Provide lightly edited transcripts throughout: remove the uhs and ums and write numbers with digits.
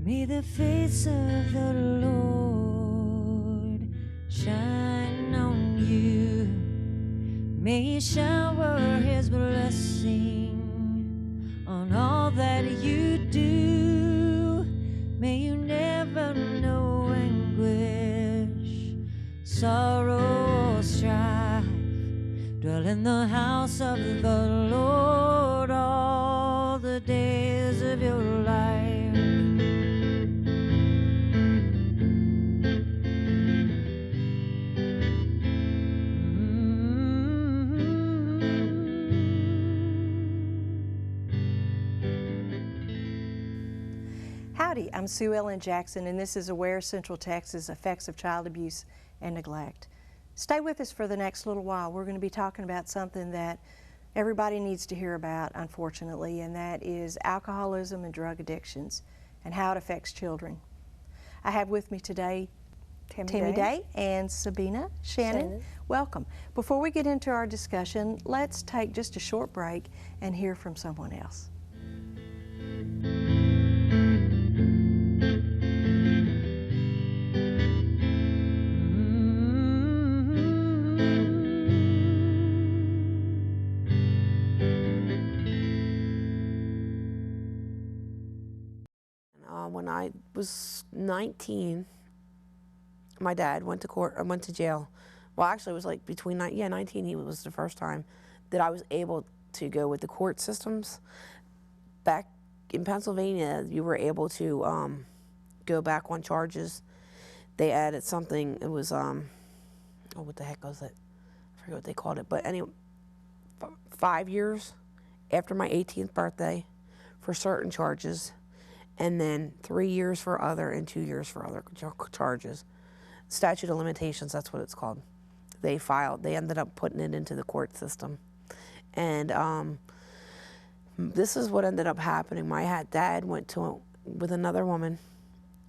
May the face of the Lord shine on you. May He shower His blessing on all that you do. May you never know anguish, sorrow, or strife. Dwell in the house of the Lord all the days of your life. Howdy, I'm Sue Ellen Jackson, and this is Aware Central Texas Effects of Child Abuse and Neglect. Stay with us for the next little while. We're going to be talking about something that everybody needs to hear about, unfortunately, and that is alcoholism and drug addictions and how it affects children. I have with me today Tammy Day and Sabina Shannon. Welcome. Before we get into our discussion, let's take just a short break and hear from someone else. When I was 19, my dad went to court. I went to jail. Well, actually, it was like between 19. He was the first time that I was able to go with the court systems. Back in Pennsylvania, you were able to go back on charges. They added something. It was oh, what the heck was it? I forget what they called it. But anyway, 5 years after my 18th birthday for certain charges, and then 3 years for other and 2 years for other charges. Statute of limitations, that's what it's called. They ended up putting it into the court system. And this is what ended up happening. My dad went with another woman,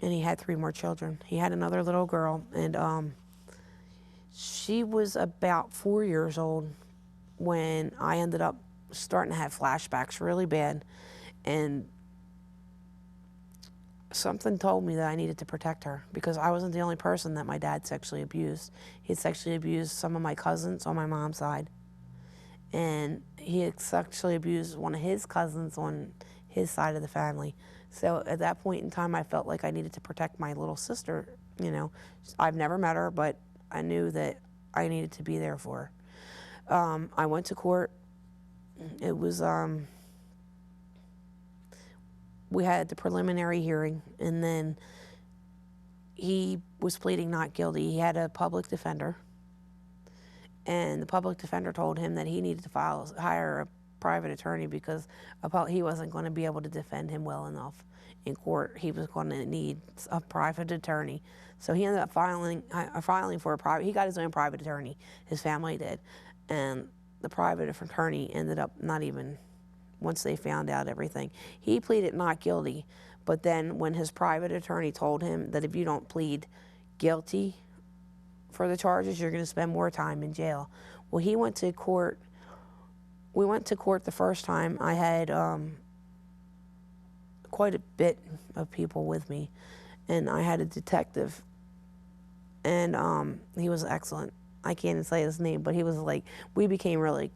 and he had 3 more children. He had another little girl, and she was about 4 years old when I ended up starting to have flashbacks really bad. And something told me that I needed to protect her because I wasn't the only person that my dad sexually abused. He had sexually abused some of my cousins on my mom's side, and he had sexually abused one of his cousins on his side of the family. So at that point in time, I felt like I needed to protect my little sister. You know, I've never met her, but I knew that I needed to be there for her. I went to court. It was we had the preliminary hearing, and then he was pleading not guilty. He had a public defender, and the public defender told him that he needed to hire a private attorney because he wasn't going to be able to defend him well enough in court. He was going to need a private attorney. So he ended up filing for a private. He got his own private attorney. His family did, and the private attorney ended up not even. Once they found out everything. He pleaded not guilty, but then when his private attorney told him that if you don't plead guilty for the charges, you're going to spend more time in jail. Well, he went to court. We went to court the first time. I had quite a bit of people with me, and I had a detective, and he was excellent. I can't even say his name, but he was like, we became really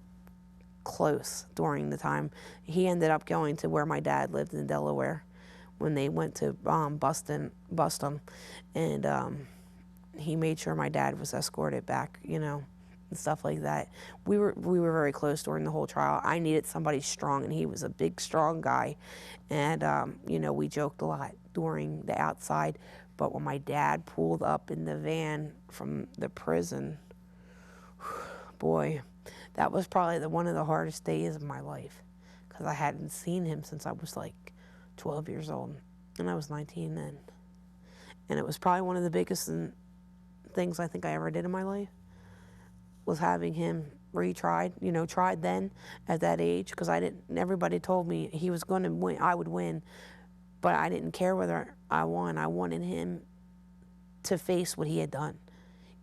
close during the time. He ended up going to where my dad lived in Delaware when they went to bust him, and he made sure my dad was escorted back, you know, and stuff like that. We were very close during the whole trial. I needed somebody strong, and he was a big, strong guy, and you know, we joked a lot during the outside. But when my dad pulled up in the van from the prison, boy, that was probably one of the hardest days of my life because I hadn't seen him since I was like 12 years old, and I was 19 then. And it was probably one of the biggest things I think I ever did in my life was having him retried, you know, tried then at that age, because everybody told me he was going to win, I would win, but I didn't care whether I won. I wanted him to face what he had done.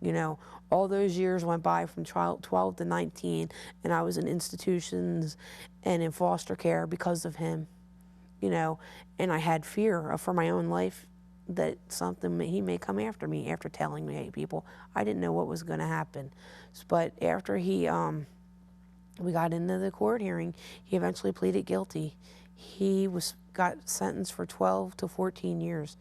You know, all those years went by from 12 to 19, and I was in institutions and in foster care because of him. you know, and I had fear for my own life that he may come after me after telling me, hey, people. I didn't know what was going to happen. But after we got into the court hearing, he eventually pleaded guilty. He got sentenced for 12 to 14 years.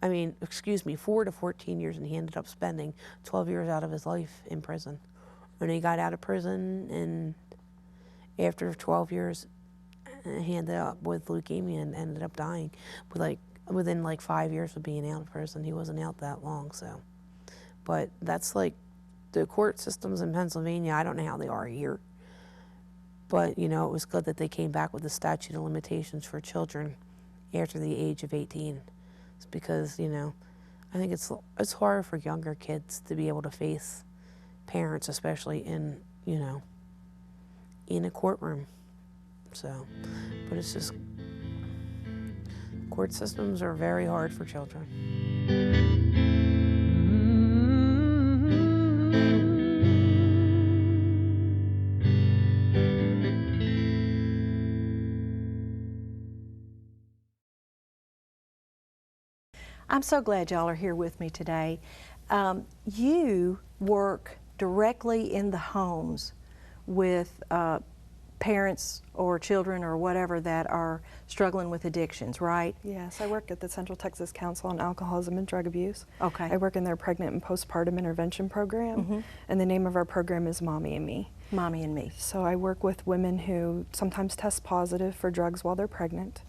I mean, excuse me, 4 to 14 years, and he ended up spending 12 years out of his life in prison. When he got out of prison, and after 12 years, he ended up with leukemia and ended up dying within like 5 years of being out of prison. He wasn't out that long, so. But that's like the court systems in Pennsylvania. I don't know how they are here. But, you know, it was good that they came back with the statute of limitations for children after the age of 18. It's because, you know, I think it's hard for younger kids to be able to face parents, especially in, you know, in a courtroom. So, but it's just, court systems are very hard for children. I'm so glad y'all are here with me today. You work directly in the homes with parents or children or whatever that are struggling with addictions, right? Yes, I work at the Central Texas Council on Alcoholism and Drug Abuse. Okay. I work in their pregnant and postpartum intervention program, and the name of our program is Mommy and Me. Mommy and Me. So I work with women who sometimes test positive for drugs while they're pregnant,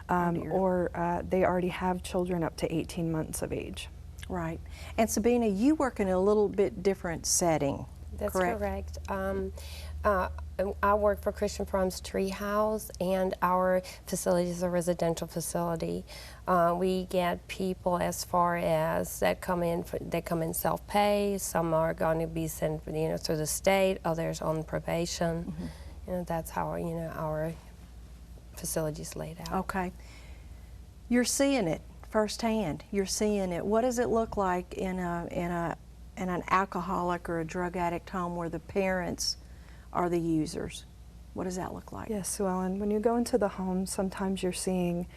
or they already have children up to 18 months of age. Right. And Sabina, you work in a little bit different setting, That's correct? I work for Christian Farms Treehouse, and our facility is a residential facility. We get people as far as that come in self-pay. Some are going to be sent, you know, through the state. Others on probation. You know, that's how, you know, our facility's laid out. Okay. You're seeing it firsthand. You're seeing it. What does it look like in an alcoholic or a drug addict home where the parents are the users? What does that look like? Yes, Sue Ellen, when you go into the home, sometimes you're seeing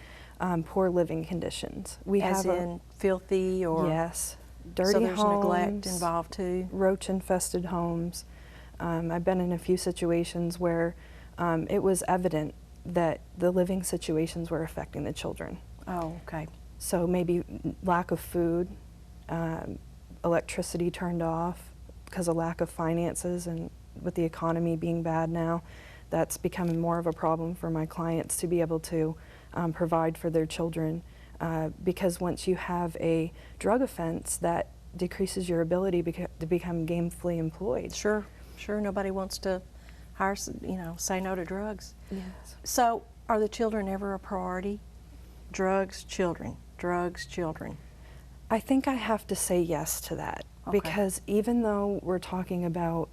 poor living conditions. As in filthy or? Yes, dirty so there's homes, neglect involved too? Roach-infested homes. I've been in a few situations where it was evident that the living situations were affecting the children. Oh, okay. So maybe lack of food, electricity turned off because of lack of finances, and with the economy being bad now, that's becoming more of a problem for my clients to be able to provide for their children, because once you have a drug offense, that decreases your ability to become gainfully employed. Sure, sure. Nobody wants to hire, you know, say no to drugs. Yes. So, are the children ever a priority? Drugs, children. Drugs, children. I think I have to say yes to that, because even though we're talking about,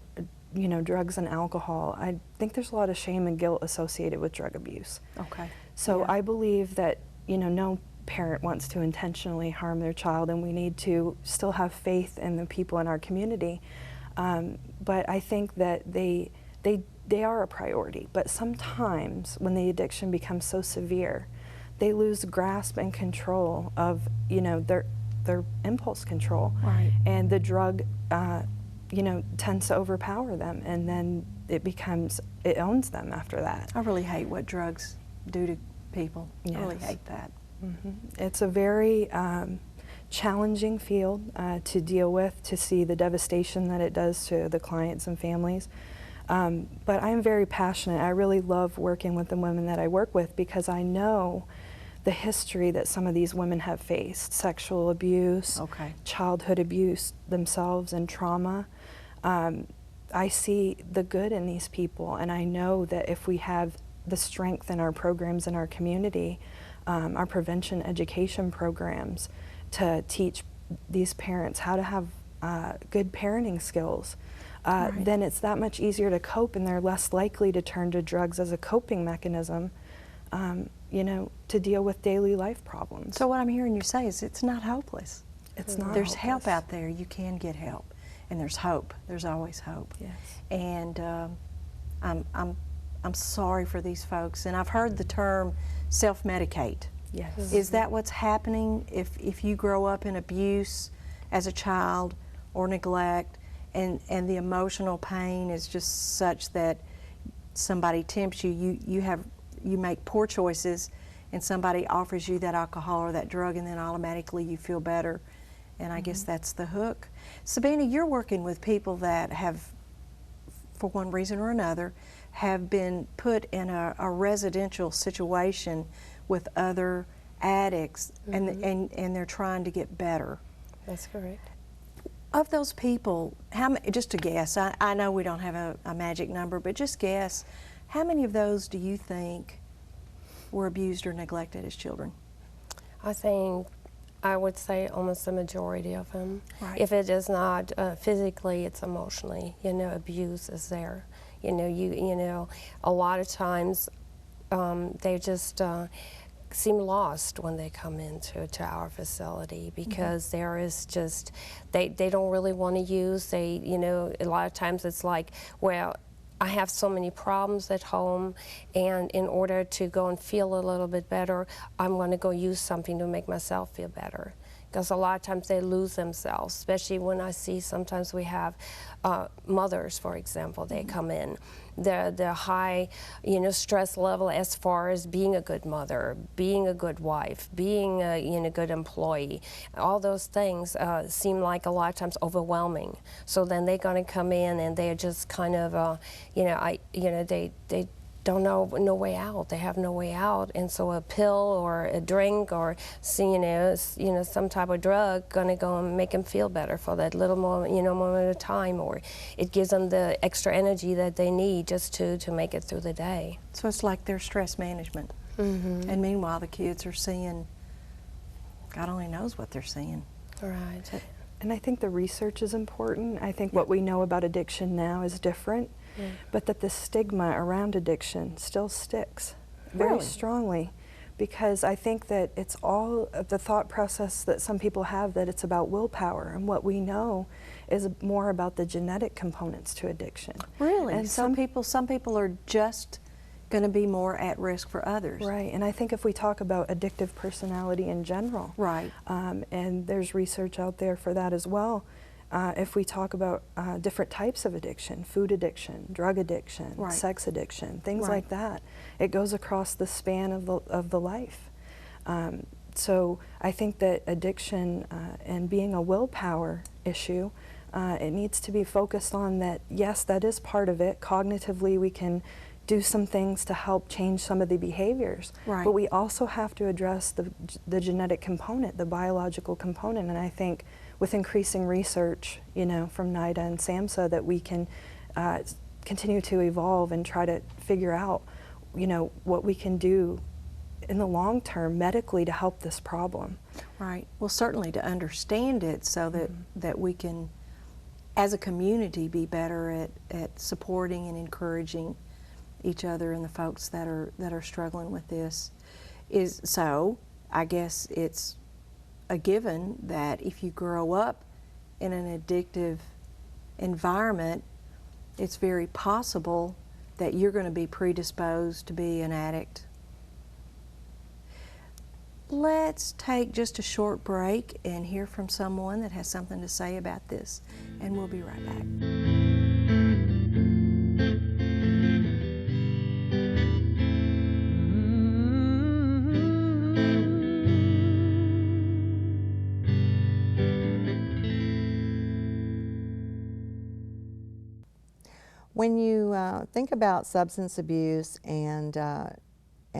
you know, drugs and alcohol, I think there's a lot of shame and guilt associated with drug abuse. Okay. So Yeah. I believe that, you know, no parent wants to intentionally harm their child, and we need to still have faith in the people in our community. But I think that they are a priority. But sometimes when the addiction becomes so severe, they lose grasp and control of, you know, their impulse control. Right. And the drug, you know, tends to overpower them, and then it owns them after that. I really hate what drugs do to people. Yes. I really hate that. It's a very challenging field to deal with, to see the devastation that it does to the clients and families. But I'm very passionate. I really love working with the women that I work with, because I know the history that some of these women have faced: sexual abuse, childhood abuse themselves, and trauma. I see the good in these people, and I know that if we have the strength in our programs in our community, our prevention education programs, to teach these parents how to have good parenting skills, then it's that much easier to cope, and they're less likely to turn to drugs as a coping mechanism, you know, to deal with daily life problems. So what I'm hearing you say is it's not hopeless. It's not There's hopeless. help out there. You can get help, and there's hope. There's always hope. Yes. And I'm sorry for these folks. And I've heard the term self-medicate. Yes. Is that what's happening if you grow up in abuse as a child or neglect, and the emotional pain is just such that somebody tempts you, you make poor choices, and somebody offers you that alcohol or that drug, and then automatically you feel better, and I guess that's the hook. Sabina, you're working with people that have, for one reason or another, have been put in a residential situation with other addicts, and they're trying to get better. That's correct. Of those people, how many, just to guess, I know we don't have a magic number, but just guess, how many of those do you think were abused or neglected as children? I think I would say almost the majority of them. Right. If it is not physically, it's emotionally. You know, abuse is there. You know, a lot of times they just seem lost when they come into our facility, because there is just, they don't really want to use. You know, a lot of times it's like, well, I have so many problems at home, and in order to go and feel a little bit better, I'm going to go use something to make myself feel better. Because a lot of times they lose themselves, especially when I see sometimes we have mothers, for example, they come in. The high, you know, stress level as far as being a good mother, being a good wife, being a, you know, good employee, all those things seem like a lot of times overwhelming. So then they're going to come in and they're just kind of, you know, they don't know no way out. They have no way out, and so a pill or a drink or you know, some type of drug gonna go and make them feel better for that little moment, you know, moment of time, or it gives them the extra energy that they need just to make it through the day. So it's like their stress management. And meanwhile, the kids are seeing, God only knows what they're seeing. Right. And I think the research is important. I think what we know about addiction now is different, but that the stigma around addiction still sticks very strongly, because I think that it's all of the thought process that some people have, that it's about willpower, and what we know is more about the genetic components to addiction. Really? And some people are just going to be more at risk for others. Right, and I think if we talk about addictive personality in general, Right. And there's research out there for that as well, if we talk about different types of addiction, food addiction, drug addiction, Right. sex addiction, things Right. like that, it goes across the span of the life. So I think that addiction and being a willpower issue, it needs to be focused on that. Yes, that is part of it. Cognitively, we can do some things to help change some of the behaviors. Right. But we also have to address the genetic component, the biological component, and I think with increasing research, you know, from NIDA and SAMHSA, that we can continue to evolve and try to figure out, you know, what we can do in the long term medically to help this problem. Right. Well, certainly to understand it so that, that we can, as a community, be better at supporting and encouraging each other and the folks that are struggling with this. So I guess it's a given that if you grow up in an addictive environment, it's very possible that you're going to be predisposed to be an addict. Let's take just a short break and hear from someone that has something to say about this, and we'll be right back. When you think about substance abuse and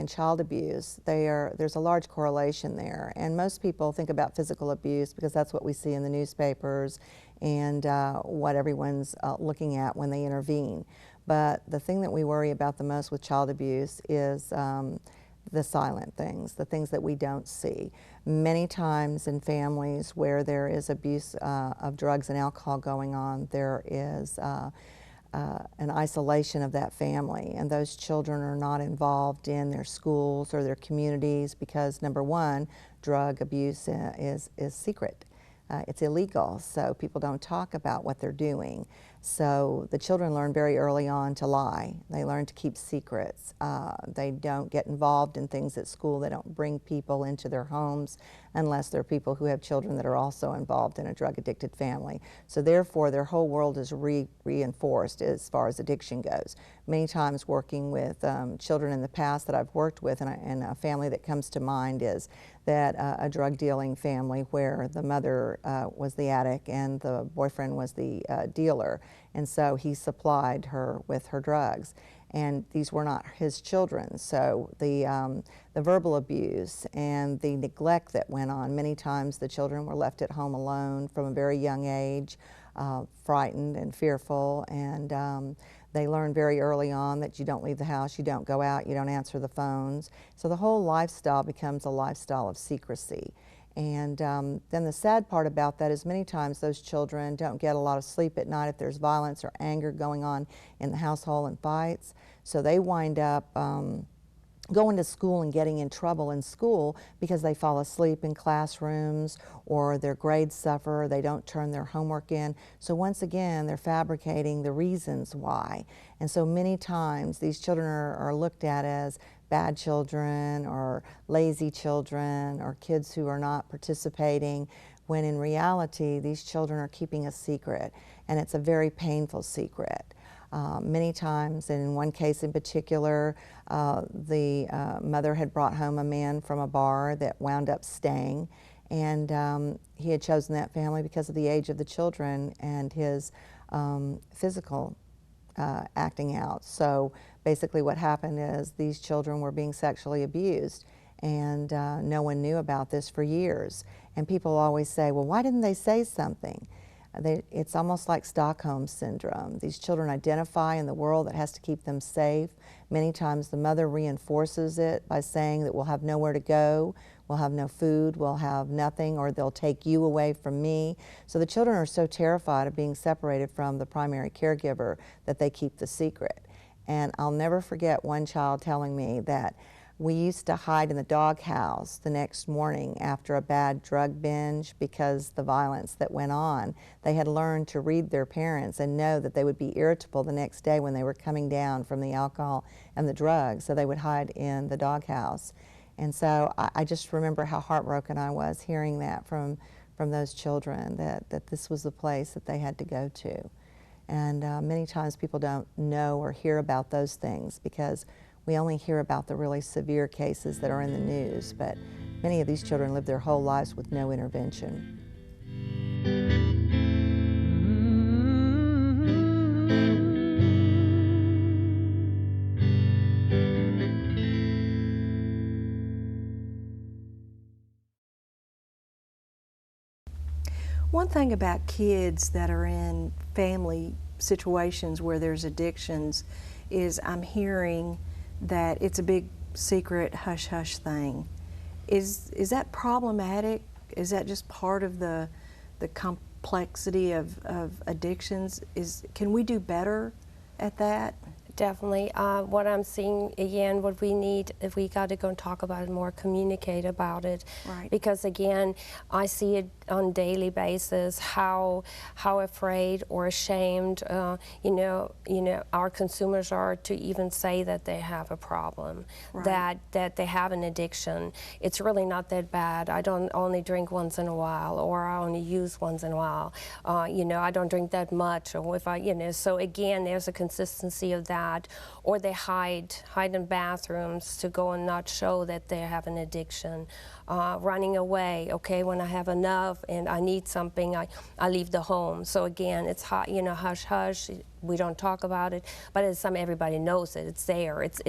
child abuse, there's a large correlation there. And most people think about physical abuse because that's what we see in the newspapers and what everyone's looking at when they intervene. But the thing that we worry about the most with child abuse is the silent things, the things that we don't see. Many times in families where there is abuse of drugs and alcohol going on, there is an isolation of that family, and those children are not involved in their schools or their communities because, number one, drug abuse is secret. it's illegal, so people don't talk about what they're doing. So the children learn very early on to lie. They learn to keep secrets. They don't get involved in things at school. They don't bring people into their homes unless they're people who have children that are also involved in a drug-addicted family. So therefore, their whole world is reinforced as far as addiction goes. Many times working with children in the past that I've worked with, and a family that comes to mind is that a drug dealing family where the mother was the addict and the boyfriend was the dealer, and so he supplied her with her drugs, and these were not his children. So the verbal abuse and the neglect that went on, many times the children were left at home alone from a very young age, frightened and fearful, and they learn very early on that you don't leave the house, you don't go out, you don't answer the phones. So the whole lifestyle becomes a lifestyle of secrecy. And then the sad part about that is many times those children don't get a lot of sleep at night if there's violence or anger going on in the household and fights. So they wind up going to school and getting in trouble in school because they fall asleep in classrooms, or their grades suffer, they don't turn their homework in. So once again, they're fabricating the reasons why. And so many times these children are looked at as bad children or lazy children or kids who are not participating, when in reality these children are keeping a secret, and it's a very painful secret. Many times, and in one case in particular, the mother had brought home a man from a bar that wound up staying, and he had chosen that family because of the age of the children and his physical acting out. So basically what happened is these children were being sexually abused, and no one knew about this for years. And people always say, well, why didn't they say something? It's almost like Stockholm Syndrome. These children identify in the world that has to keep them safe. Many times the mother reinforces it by saying that we'll have nowhere to go, we'll have no food, we'll have nothing, or they'll take you away from me. So the children are so terrified of being separated from the primary caregiver that they keep the secret. And I'll never forget one child telling me that we used to hide in the doghouse the next morning after a bad drug binge because the violence that went on. They had learned to read their parents and know that they would be irritable the next day when they were coming down from the alcohol and the drugs, so they would hide in the doghouse. And so I just remember how heartbroken I was hearing that from those children, that this was the place that they had to go to. And many times people don't know or hear about those things because we only hear about the really severe cases that are in the news, but many of these children live their whole lives with no intervention. One thing about kids that are in family situations where there's addictions is I'm hearing that it's a big secret hush-hush thing. Is that problematic? Is that just part of the complexity of addictions? Can we do better at that? Definitely. What I'm seeing, again, what we need, if we got to go and talk about it more, communicate about it. Right. Because again, I see it on a daily basis, how afraid or ashamed, our consumers are to even say that they have a problem, right. that they have an addiction. It's really not that bad. I don't only drink once in a while, or I only use once in a while. I don't drink that much, or if I, so again, there's a consistency of that. Or they hide in bathrooms to go and not show that they have an addiction. Running away, okay, when I have enough and I need something, I leave the home. So again, it's hush hush. We don't talk about it, but everybody knows it. It's there. It's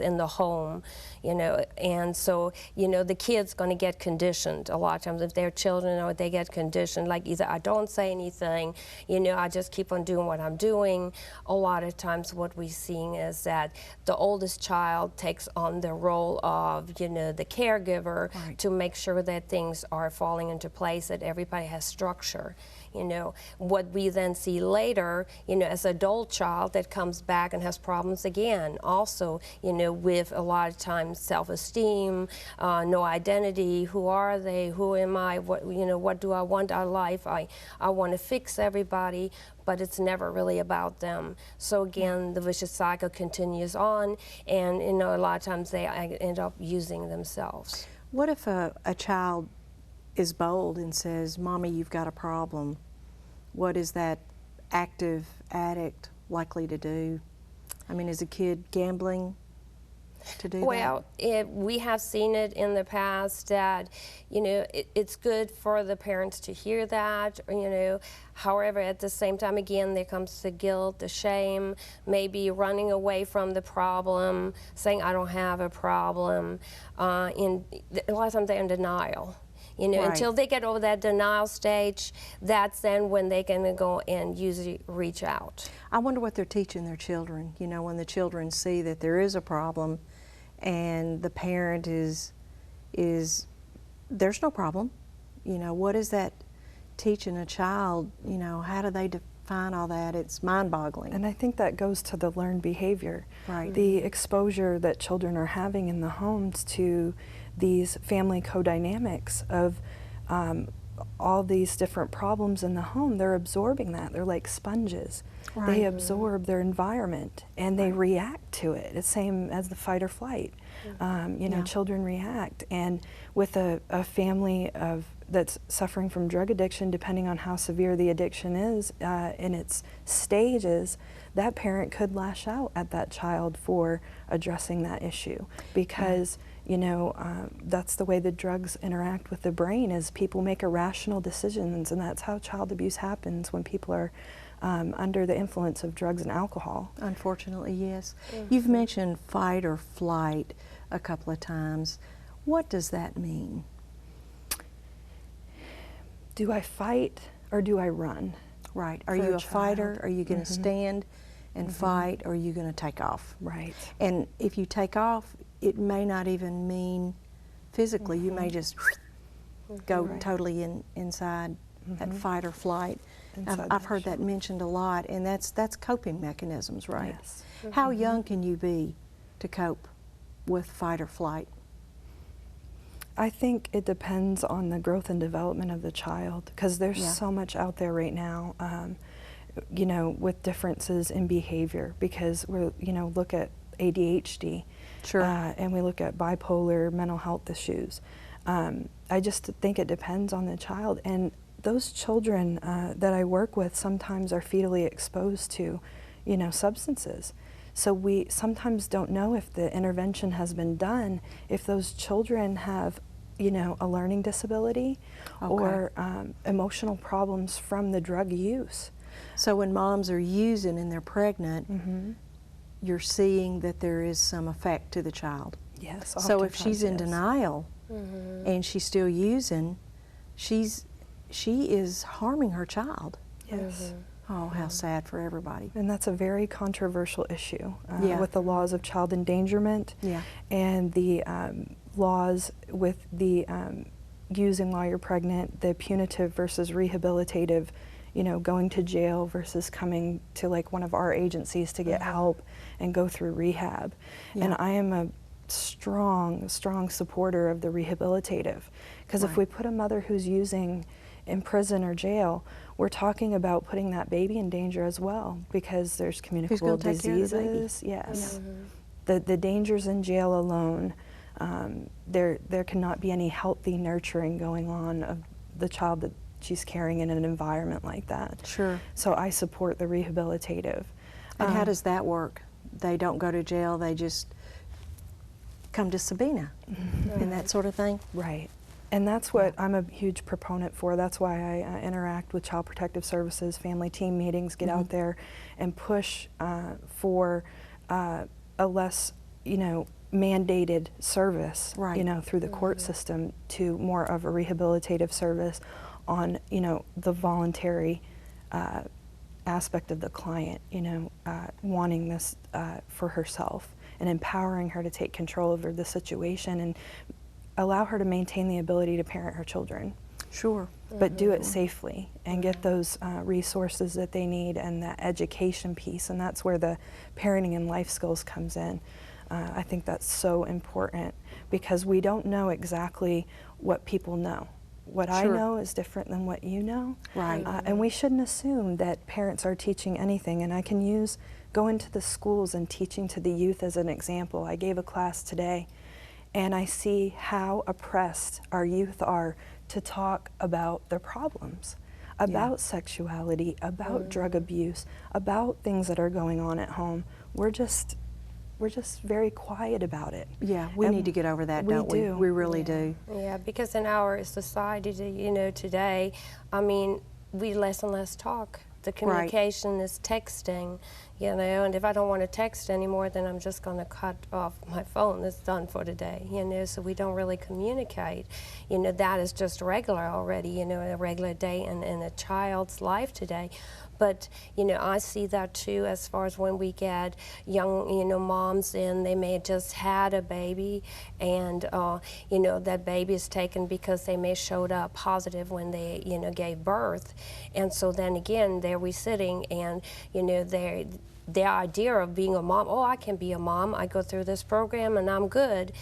in the home, And so the kid's going to get conditioned a lot of times if they're children, or they get conditioned. Like either I don't say anything, I just keep on doing what I'm doing. A lot of times, what we're seeing is that the oldest child takes on the role of the caregiver, Right. to make sure that things are falling into place, that everybody has structure. You know, what we then see later, you know, as an adult child that comes back and has problems again, also, you know, with a lot of times self-esteem, no identity, who are they, who am I, what, you know, what do I want out of life, I want to fix everybody, but it's never really about them. So again, the vicious cycle continues on, and, you know, a lot of times they end up using themselves. What if a child is bold and says, "Mommy, you've got a problem"? What is that active addict likely to do? I mean, is a kid gambling to do Well, we have seen it in the past that, you know, it's good for the parents to hear that, you know. However, at the same time, again, there comes the guilt, the shame, maybe running away from the problem, saying, "I don't have a problem." A lot of times they're in denial. You know, Right. until they get over that denial stage, that's then when they can go and usually reach out. I wonder what they're teaching their children, you know, when the children see that there is a problem and the parent is there's no problem. You know, what is that teaching a child? You know, how do they define all that? It's mind-boggling. And I think that goes to the learned behavior. Right. The exposure that children are having in the homes to these family co-dynamics of all these different problems in the home, they're absorbing that. They're like sponges. Right. They absorb their environment and they react to it. It's the same as the fight or flight. You know, Yeah. children react. And with a family that's suffering from drug addiction, depending on how severe the addiction is in its stages, that parent could lash out at that child for addressing that issue because you know, that's the way the drugs interact with the brain, is people make irrational decisions, and that's how child abuse happens when people are under the influence of drugs and alcohol. Unfortunately, yes. You've mentioned fight or flight a couple of times. What does that mean? Do I fight or do I run? Right. Are For you a a fighter? child. Are you going to stand and fight, or are you going to take off? Right. And if you take off, it may not even mean physically. You may just go Right. totally inside that fight or flight. Inside I've that heard that shell. mentioned a lot, and that's coping mechanisms, right? Yes. How young can you be to cope with fight or flight? I think it depends on the growth and development of the child, because there's Yeah. so much out there right now, you know, with differences in behavior, because we're, you know, look at ADHD, Sure. and we look at bipolar mental health issues. I just think it depends on the child, and those children that I work with sometimes are fetally exposed to, you know, substances. So we sometimes don't know if the intervention has been done, if those children have, you know, a learning disability or emotional problems from the drug use. So when moms are using and they're pregnant, you're seeing that there is some effect to the child. Yes. So if she's in oftentimes, yes. denial and she's still using, she is harming her child. Yes. Oh, how sad for everybody. And that's a very controversial issue Yeah. with the laws of child endangerment Yeah. and the laws with the using while you're pregnant, the punitive versus rehabilitative, you know, going to jail versus coming to like one of our agencies to get help and go through rehab. Yeah. And I am a strong supporter of the rehabilitative, because if Right. we put a mother who's using in prison or jail, we're talking about putting that baby in danger as well, because there's communicable gonna take care of the baby? diseases. Yes. The dangers in jail alone, there cannot be any healthy nurturing going on of the child that she's carrying in an environment like that. Sure. So I support the rehabilitative. And how does that work? They don't go to jail, they just come to Sabina and that sort of thing? Right. And that's what I'm a huge proponent for. That's why I interact with Child Protective Services, family team meetings, get out there and push for a less, you know, mandated service, Right. you know, through the court system to more of a rehabilitative service on, you know, the voluntary aspect of the client, you know, wanting this for herself and empowering her to take control over the situation and allow her to maintain the ability to parent her children. Sure. But do it safely and get those resources that they need and that education piece, and that's where the parenting and life skills comes in. I think that's so important because we don't know exactly what people know. What I know is different than what you know. Right. And we shouldn't assume that parents are teaching anything, and I can use go into the schools and teaching to the youth as an example. I gave a class today, and I see how oppressed our youth are to talk about their problems, about sexuality, about drug abuse, about things that are going on at home. We're just very quiet about it. Yeah, we need to get over that, don't we? We really do. Yeah, because in our society, you know, today, I mean, we less and less talk. The communication is texting, you know, and if I don't want to text anymore, then I'm just going to cut off my phone. It's done for today, you know, so we don't really communicate. You know, that is just regular already, you know, a regular day in a child's life today. But, you know, I see that too as far as when we get young, you know, moms in, they may have just had a baby and, you know, that baby is taken because they may showed up positive when they, you know, gave birth. And so then again, there we sitting and, you know, the idea of being a mom, oh, I can be a mom, I go through this program and I'm good.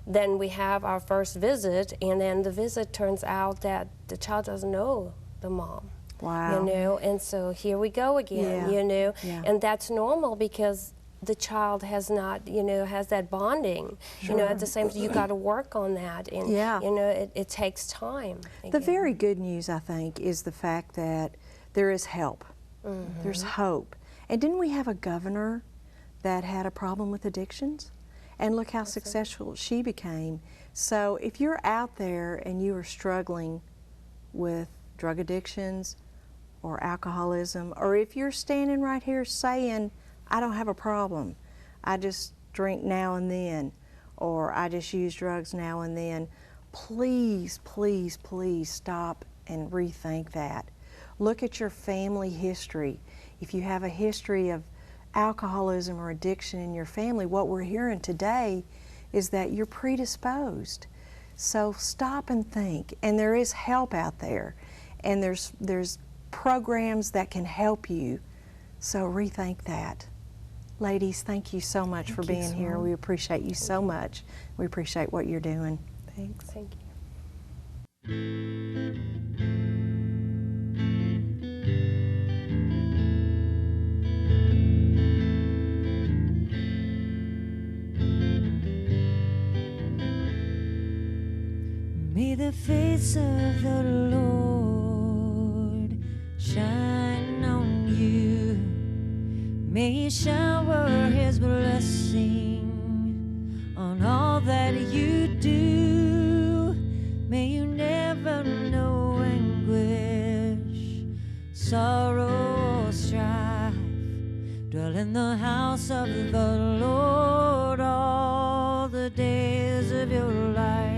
Then we have our first visit, and then the visit turns out that the child doesn't know the mom. Wow. You know, and so here we go again, you know, and that's normal because the child has not, you know, has that bonding, you know, at the same time, you got to work on that, and, you know, it takes time. The very good news, I think, is the fact that there is help. There's hope. And didn't we have a governor that had a problem with addictions? And look how successful she became. So if you're out there and you are struggling with drug addictions or alcoholism, or if you're standing right here saying, I don't have a problem, I just drink now and then, or I just use drugs now and then, please, please, please stop and rethink that. Look at your family history. If you have a history of alcoholism or addiction in your family, what we're hearing today is that you're predisposed. So stop and think, and there is help out there, and there's programs that can help you, so rethink that. Ladies, thank you so much for being here. We appreciate you so much. We appreciate what you're doing. Thanks. Thank you. May the face of the Lord shine on you. May He shower His blessing on all that you do. May you never know anguish, sorrow, or strife. Dwell in the house of the Lord all the days of your life.